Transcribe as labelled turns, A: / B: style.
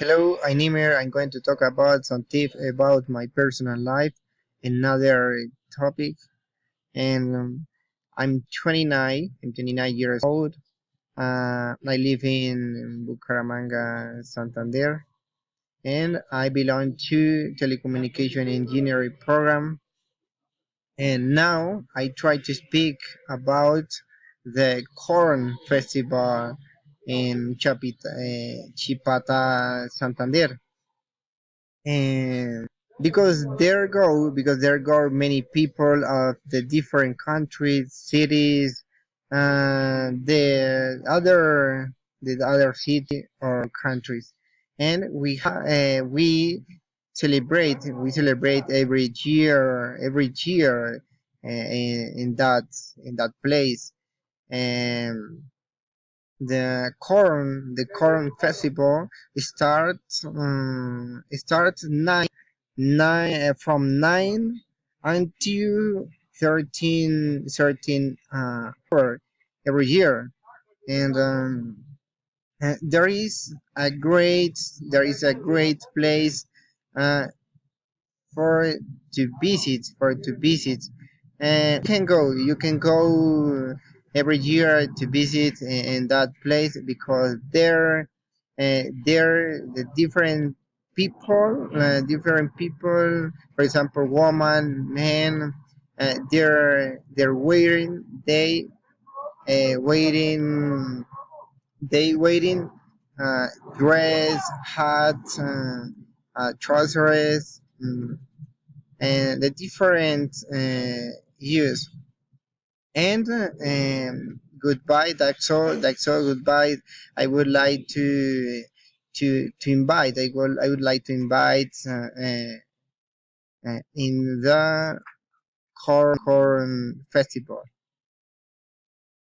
A: Hello, I'm Nimer. I'm going to talk about some tips about my personal life, another topic. And I'm 29. I'm 29 years old. I live in Bucaramanga, Santander, and I belong to telecommunication engineering program. And now I try to speak about the corn festival in Chipata, Santander. And because there go many people of the different countries, cities, the other city or countries, and we celebrate every year in that place. And the corn festival starts from 9 until 13 hour every year. And there is a great place uh, for to visit. And you can go every year to visit in that place, because there the different people, for example, woman, men, they're wearing they waiting uh, dress, hat, trousers, and the different use. And goodbye. That's all. Goodbye. I would like to invite. I would like to invite in the corn festival.